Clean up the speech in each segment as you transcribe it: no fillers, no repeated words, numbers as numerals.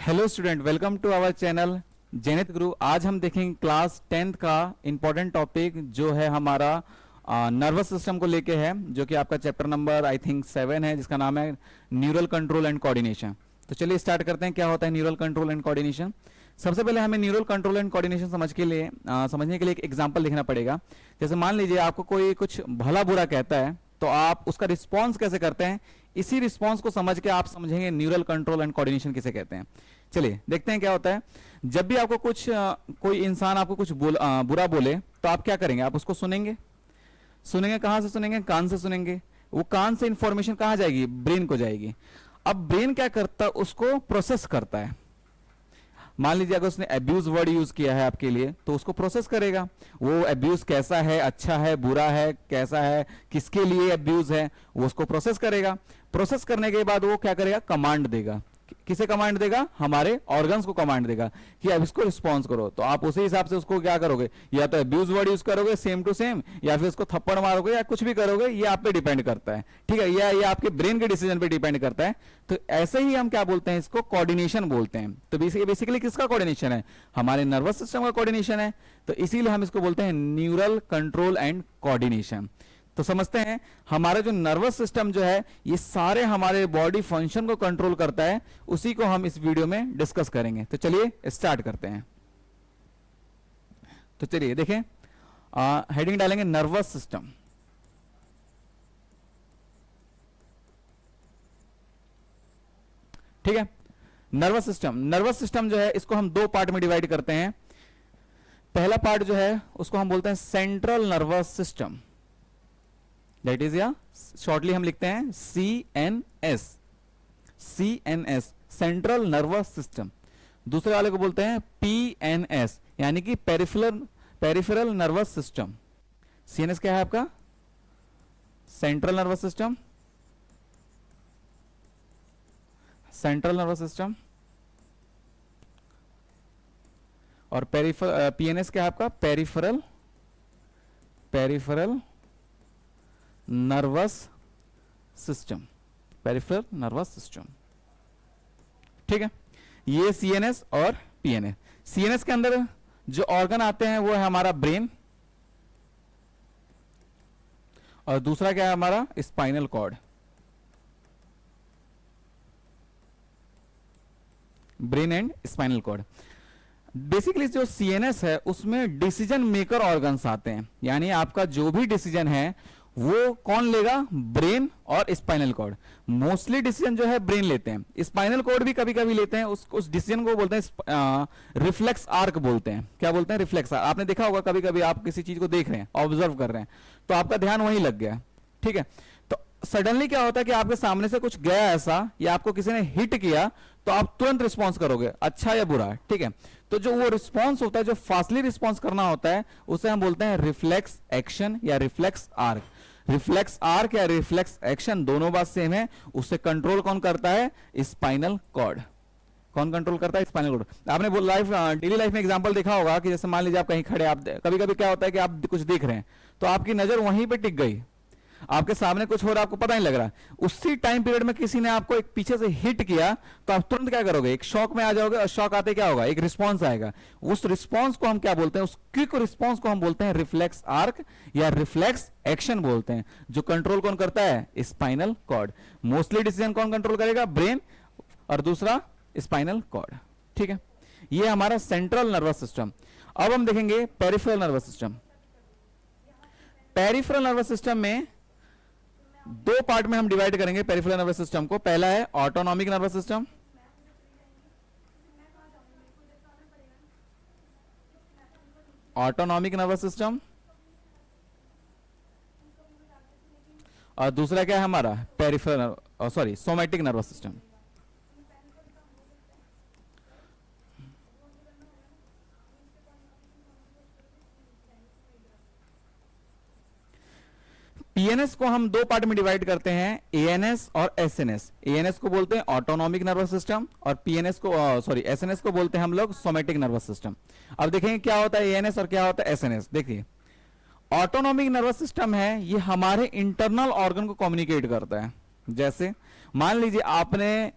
Hello student, welcome to our channel Zenith Guru. आज हम देखेंगे क्लास 10th का इम्पोर्टेंट टॉपिक जो है हमारा नर्वस सिस्टम को लेके है, जो कि आपका चैप्टर नंबर आई थिंक 7 है, जिसका नाम है न्यूरल कंट्रोल एंड कोऑर्डिनेशन। तो चलिए स्टार्ट करते हैं। क्या होता है न्यूरल कंट्रोल एंड कोऑर्डिनेशन? सबसे पहले हमें न्यूरल कंट्रोल एंड कोऑर्डिनेशन समझने के लिए एक एग्जांपल लिखना पड़ेगा। जैसे मान लीजिए आपको कोई कुछ भला बुरा कहता है, तो आप उसका रिस्पॉन्स कैसे करते हैं, इसी रिस्पॉन्स को समझ के आप समझेंगे न्यूरल कंट्रोल एंड कोऑर्डिनेशन किसे कहते हैं। चलिए देखते हैं क्या होता है। जब भी आपको कोई इंसान आपको कुछ बुरा बोले, तो आप क्या करेंगे? आप उसको सुनेंगे। कहां से सुनेंगे? कान से सुनेंगे। वो कान से इंफॉर्मेशन कहां जाएगी? ब्रेन को जाएगी। अब ब्रेन क्या करता है? उसको प्रोसेस करता है। मान लीजिए अगर उसने अब्यूज वर्ड यूज किया है आपके लिए, तो उसको प्रोसेस करेगा। वो अब्यूज कैसा है, अच्छा है, बुरा है, कैसा है, किसके लिए अब्यूज है, वो उसको प्रोसेस करेगा। प्रोसेस करने के बाद वो क्या करेगा? कमांड देगा। किसे कमांड देगा? हमारे ऑर्गन्स को कमांड देगा कि अब इसको रिस्पॉन्स करो। तो आप उसी हिसाब से उसको क्या करोगे? या तो अब्यूज वर्ड यूज करोगे सेम टू सेम, या फिर उसको थप्पड़ मारोगे, या कुछ भी करोगे। ये आप पे डिपेंड करता है, ठीक है। या ये आपके ब्रेन के डिसीजन पे डिपेंड करता है। तो ऐसे ही हम क्या बोलते हैं? इसको कोऑर्डिनेशन बोलते हैं। तो बेसिकली किसका कोऑर्डिनेशन है? हमारे नर्वस सिस्टम का कोऑर्डिनेशन है। तो इसीलिए हम इसको बोलते हैं न्यूरल कंट्रोल एंड कोऑर्डिनेशन। तो समझते हैं, हमारा जो नर्वस सिस्टम जो है, ये सारे हमारे बॉडी फंक्शन को कंट्रोल करता है। उसी को हम इस वीडियो में डिस्कस करेंगे। तो चलिए स्टार्ट करते हैं। तो चलिए देखें, हेडिंग डालेंगे नर्वस सिस्टम। ठीक है। नर्वस सिस्टम जो है, इसको हम दो पार्ट में डिवाइड करते हैं। पहला पार्ट जो है उसको हम बोलते हैं central nervous system, that is या शॉर्टली हम लिखते हैं CNS, सेंट्रल नर्वस सिस्टम। दूसरे वाले को बोलते हैं PNS, यानी कि पेरिफेरल नर्वस सिस्टम। CNS क्या है आपका? सेंट्रल नर्वस सिस्टम, और PNS क्या है आपका? पेरिफेरल नर्वस सिस्टम, ठीक है। ये CNS और PNS। CNS के अंदर जो ऑर्गन आते हैं वो है हमारा ब्रेन, और दूसरा क्या है हमारा? Spinal cord. Brain and spinal cord. Basically जो CNS है उसमें डिसीजन मेकर ऑर्गन्स आते हैं, यानी आपका जो भी डिसीजन है वो कौन लेगा? ब्रेन और स्पाइनल कॉर्ड। मोस्टली डिसीजन जो है ब्रेन लेते हैं, स्पाइनल कॉर्ड भी कभी कभी लेते हैं। उस डिसीजन को बोलते हैं रिफ्लेक्स आर्क बोलते हैं। क्या बोलते हैं? Reflex arc. आपने देखा होगा कभी कभी आप किसी चीज को देख रहे हैं, ऑब्जर्व कर रहे हैं, तो आपका ध्यान वहीं लग गया, ठीक है। तो सडनली क्या होता है कि आपके सामने से कुछ गया ऐसा, या आपको किसी ने हिट किया, तो आप तुरंत रिस्पॉन्स करोगे, अच्छा या बुरा, ठीक है। तो जो वो रिस्पॉन्स होता है, जो फास्टली रिस्पॉन्स करना होता है, उसे हम बोलते हैं रिफ्लेक्स एक्शन या रिफ्लेक्स आर्क। रिफ्लेक्स आर्क या रिफ्लेक्स एक्शन दोनों बात सेम है। उससे कंट्रोल कौन करता है? Spinal cord. कौन कंट्रोल करता है? Spinal cord. आपने वो डेली लाइफ में एग्जांपल देखा होगा कि जैसे मान लीजिए आप कहीं खड़े, आप कभी कभी क्या होता है कि आप कुछ देख रहे हैं, तो आपकी नजर वहीं पे टिक गई, आपके सामने कुछ हो रहा है, आपको पता नहीं लग रहा। उसी टाइम पीरियड में किसी ने आपको एक पीछे से हिट किया, तो आप तुरंत क्या करोगे? एक शॉक में आ जाओगे, और शॉक आते क्या होगा? एक रिस्पॉन्स आएगा। उस रिस्पॉन्स को हम क्या बोलते हैं? उस क्विक रिस्पॉन्स को हम बोलते हैं रिफ्लेक्स आर्क या रिफ्लेक्स एक्शन बोलते हैं। जो कंट्रोल कौन करता है? Spinal cord. मोस्टली डिसीजन कौन कंट्रोल करेगा? ब्रेन, और दूसरा स्पाइनल कॉर्ड, ठीक है। ये हमारा सेंट्रल नर्वस सिस्टम। अब हम देखेंगे peripheral nervous system. Peripheral nervous system में दो पार्ट में हम डिवाइड करेंगे पेरिफेरल नर्वस सिस्टम को। पहला है ऑटोनॉमिक नर्वस सिस्टम, और दूसरा क्या है हमारा? Peripheral somatic nervous system. PNS को हम दो पार्ट में डिवाइड करते हैं, ANS और SNS। ANS को बोलते हैं ऑटोनॉमिक नर्वस सिस्टम, और SNS को बोलते हैं हम लोग सोमैटिक नर्वस सिस्टम। अब देखेंगे क्या होता है ANS और क्या होता है SNS। देखिए, ऑटोनॉमिक नर्वस सिस्टम है, ये हमारे इंटरनल ऑर्गन को कम्युनिकेट करता है। जैसे मान लीजिए आपने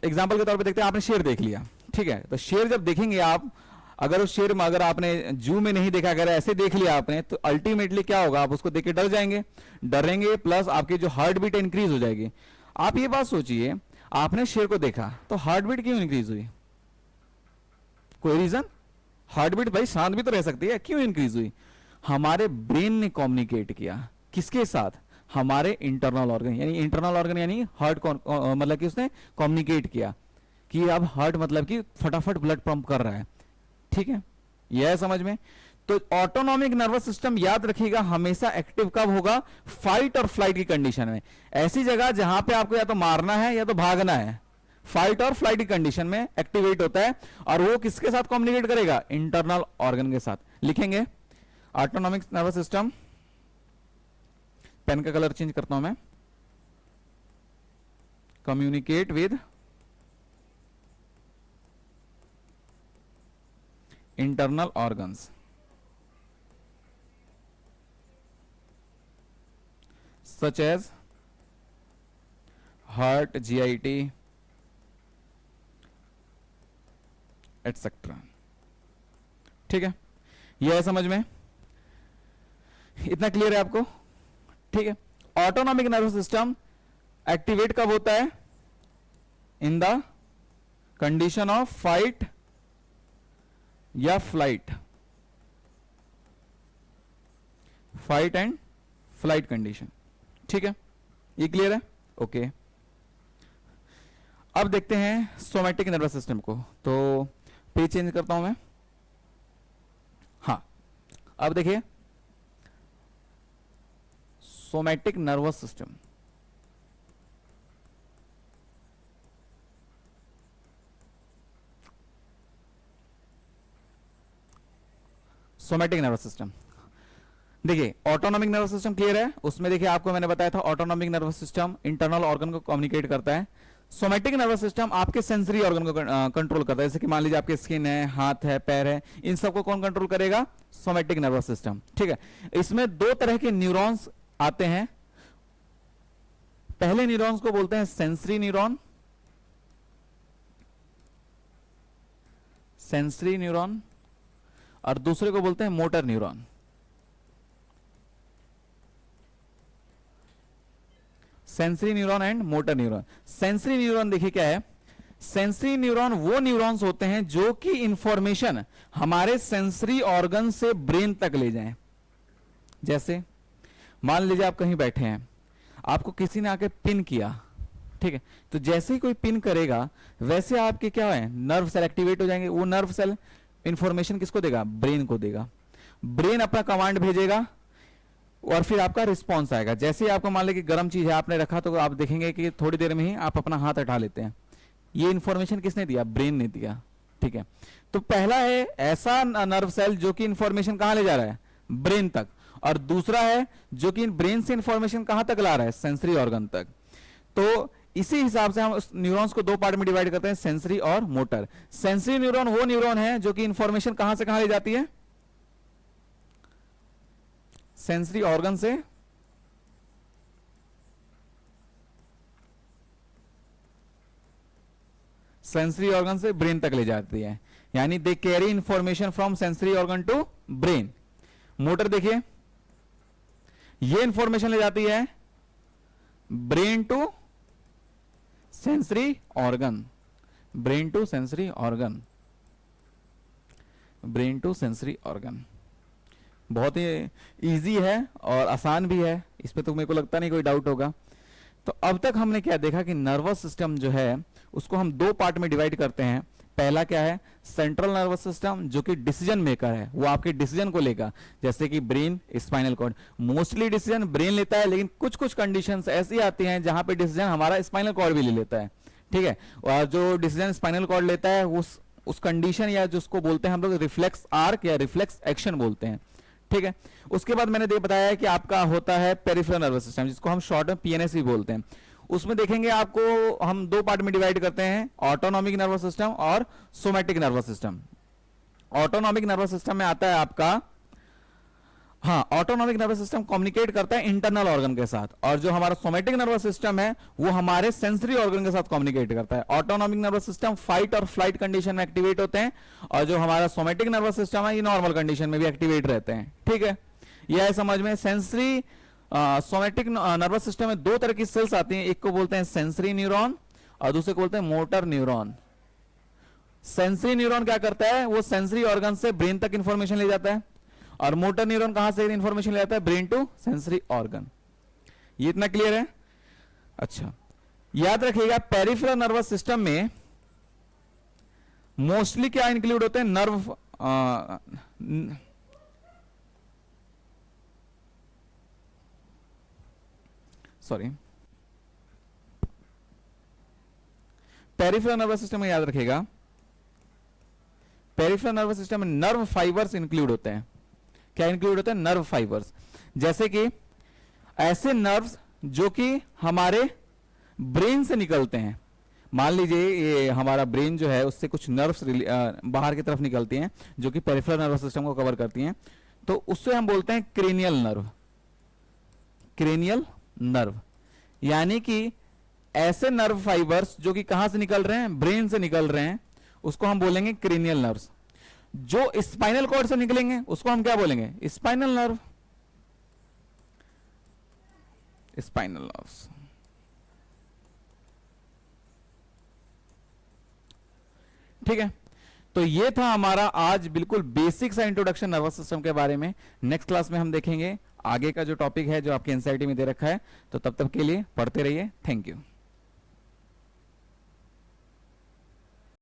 एग्जाम्पल के तौर पे देखते हैं, आपने शेर देख लिया, ठीक है, तो शेर जब देखेंगे आप, अगर उस शेर में अगर आपने जू में नहीं देखा, अगर ऐसे देख लिया आपने, तो अल्टीमेटली क्या होगा, आप उसको देख के डर जाएंगे, डरेंगे, प्लस आपकी जो हार्ट बीट इंक्रीज हो जाएगी। आप ये बात सोचिए, आपने शेर को देखा तो हार्ट बीट क्यों इंक्रीज हुई? कोई रीजन? हार्ट बीट भाई शांत भी तो रह सकती है, क्यों इंक्रीज हुई? हमारे ब्रेन ने कम्युनिकेट किया, किसके साथ? हमारे इंटरनल ऑर्गन, यानी इंटरनल ऑर्गन यानी हार्ट, मतलब कि उसने कम्युनिकेट किया कि अब हार्ट मतलब कि फटाफट ब्लड पंप कर रहा है, ठीक है, यह है समझ में। तो ऑटोनॉमिक नर्वस सिस्टम याद रखिएगा हमेशा एक्टिव कब होगा? फाइट और फ्लाइट की कंडीशन में, ऐसी जगह जहां पे आपको या तो मारना है या तो भागना है, फाइट और फ्लाइट की कंडीशन में एक्टिवेट होता है। और वो किसके साथ कम्युनिकेट करेगा? इंटरनल ऑर्गन के साथ। लिखेंगे ऑटोनॉमिक नर्वस सिस्टम, पेन का कलर चेंज करता हूं मैं, communicate with internal organs such as heart, GIT etcetera. ठीक है, यह है समझ में, इतना क्लियर है आपको? ठीक है, ऑटोनॉमिक नर्वस सिस्टम एक्टिवेट कब होता है? In the condition of fight या flight, fight and flight condition. ठीक है, ये क्लियर है? ओके, अब देखते हैं सोमैटिक नर्वस सिस्टम को। तो पेज चेंज करता हूं मैं। हाँ, अब देखिए somatic nervous system, somatic nervous system देखिए, ऑटोनॉमिक नर्वस सिस्टम क्लियर है, उसमें देखिए आपको मैंने बताया था autonomic nervous system internal organ को कम्युनिकेट करता है। सोमैटिक नर्वस सिस्टम आपके सेंसरी ऑर्गन को कंट्रोल करता है, जैसे कि मान लीजिए आपके स्किन है, हाथ है, पैर है, इन सबको कौन कंट्रोल करेगा? Somatic nervous system. ठीक है, इसमें दो तरह के न्यूरॉन्स आते हैं। पहले न्यूरॉन्स को बोलते हैं सेंसरी न्यूरॉन, सेंसरी न्यूरॉन, और दूसरे को बोलते हैं motor neuron. Sensory neuron and motor neuron. Sensory neuron देखिए क्या है, सेंसरी न्यूरॉन वो न्यूरॉन्स होते हैं जो कि इंफॉर्मेशन हमारे सेंसरी ऑर्गन से ब्रेन तक ले जाएं। जैसे मान लीजिए आप कहीं बैठे हैं, आपको किसी ने आके पिन किया, ठीक है, तो जैसे ही कोई पिन करेगा वैसे आपके क्या है, नर्व सेल एक्टिवेट हो जाएंगे। वो नर्व सेल इंफॉर्मेशन किसको देगा? ब्रेन को देगा। ब्रेन अपना कमांड भेजेगा और फिर आपका रिस्पॉन्स आएगा। जैसे ही आपको मान लीजिए कि गर्म चीज है आपने रखा, तो आप देखेंगे कि थोड़ी देर में ही आप अपना हाथ हटा लेते हैं। ये इंफॉर्मेशन किसने दिया? ब्रेन ने दिया। ठीक है, तो पहला है ऐसा नर्व सेल जो कि इंफॉर्मेशन कहां ले जा रहा है? ब्रेन तक। और दूसरा है जो कि ब्रेन से इंफॉर्मेशन कहां तक ला रहा है? सेंसरी ऑर्गन तक। तो इसी हिसाब से हम उस न्यूरॉन्स को दो पार्ट में डिवाइड करते हैं, सेंसरी और मोटर। सेंसरी न्यूरॉन वो न्यूरॉन है जो कि इंफॉर्मेशन कहां से कहां ले जाती है? सेंसरी ऑर्गन से सेंसरी ऑर्गन से ब्रेन तक ले जाती है, यानी they carry information from sensory organ to brain. Motor देखिए, ये इंफॉर्मेशन ले जाती है brain to sensory organ, brain to sensory organ, brain to sensory organ. बहुत ही इजी है और आसान भी है, इस पे तो मेरे को लगता नहीं कोई डाउट होगा। तो अब तक हमने क्या देखा कि नर्वस सिस्टम जो है उसको हम दो पार्ट में डिवाइड करते हैं। पहला क्या है? सेंट्रल नर्वस सिस्टम, जो कि डिसीजन मेकर है, वो आपके डिसीजन को लेगा, जैसे कि brain, spinal cord. Mostly decision brain लेता है, लेकिन कुछ कुछ कंडीशंस ऐसी आती हैं जहां पे डिसीजन हमारा स्पाइनल कॉर्ड भी ले लेता है। ठीक है, और जो डिसीजन स्पाइनल कॉर्ड लेता है उस कंडीशन या जिसको बोलते हैं हम लोग रिफ्लेक्स आर्क या रिफ्लेक्स एक्शन बोलते हैं। ठीक है, उसके बाद मैंने बताया कि आपका होता है पेरिफेरल नर्वस सिस्टम, जिसको हम शॉर्ट में PNS भी बोलते हैं। उसमें देखेंगे आपको हम दो पार्ट में डिवाइड करते हैं, ऑटोनॉमिक नर्वस सिस्टम और somatic nervous system. Autonomic nervous system में आता है आपका हाँ, ऑटोनॉमिक नर्वस सिस्टम कम्युनिकेट करता है इंटरनल ऑर्गन के साथ, और जो हमारा सोमेटिक नर्वस सिस्टम है वो हमारे सेंसरी ऑर्गन के साथ कम्युनिकेट करता है। ऑटोनॉमिक नर्वस सिस्टम फाइट और फ्लाइट कंडीशन में एक्टिवेट होते हैं, और जो हमारा सोमेटिक नर्वस सिस्टम है ये नॉर्मल कंडीशन में भी एक्टिवेट रहते हैं। ठीक है, यह है समझ में। सेंसरी सोमेटिक नर्वस सिस्टम में दो तरह की सेल्स आती हैं, एक को बोलते हैं सेंसरी न्यूरॉन और दूसरे को बोलते हैं मोटर न्यूरॉन। सेंसरी न्यूरॉन क्या करता है, वो सेंसरी ऑर्गन से ब्रेन तक इंफॉर्मेशन ले जाता है, और मोटर न्यूरॉन कहां से इंफॉर्मेशन ले जाता है, ब्रेन टू सेंसरी ऑर्गन। ये इतना क्लियर है? अच्छा, याद रखिएगा पेरिफेरल नर्वस सिस्टम में मोस्टली क्या इंक्लूड होते हैं, nerve sorry peripheral nervous system में याद रखिएगा, पेरिफेरल नर्वस सिस्टम में नर्व फाइबर्स इंक्लूड होते हैं। क्या इंक्लूड होते हैं, नर्व फाइबर्स। जैसे कि ऐसे नर्व्स जो कि हमारे ब्रेन से निकलते हैं। मान लीजिए ये हमारा ब्रेन जो है उससे कुछ नर्व्स बाहर की तरफ निकलती हैं जो कि पेरिफेरल नर्वस सिस्टम को कवर करती हैं, तो उससे हम बोलते हैं क्रेनियल नर्व। क्रेनियल नर्व यानी कि ऐसे नर्व फाइबर्स जो कि कहां से निकल रहे हैं, ब्रेन से निकल रहे हैं, उसको हम बोलेंगे क्रेनियल नर्व्स। जो स्पाइनल कॉर्ड से निकलेंगे उसको हम क्या बोलेंगे, स्पाइनल नर्व। Spinal nerves. ठीक है, तो ये था हमारा आज बिल्कुल बेसिक सा इंट्रोडक्शन नर्वस सिस्टम के बारे में। नेक्स्ट क्लास में हम देखेंगे आगे का जो टॉपिक है जो आपके एनसीईआरटी में दे रखा है। तो तब तक के लिए पढ़ते रहिए। Thank you.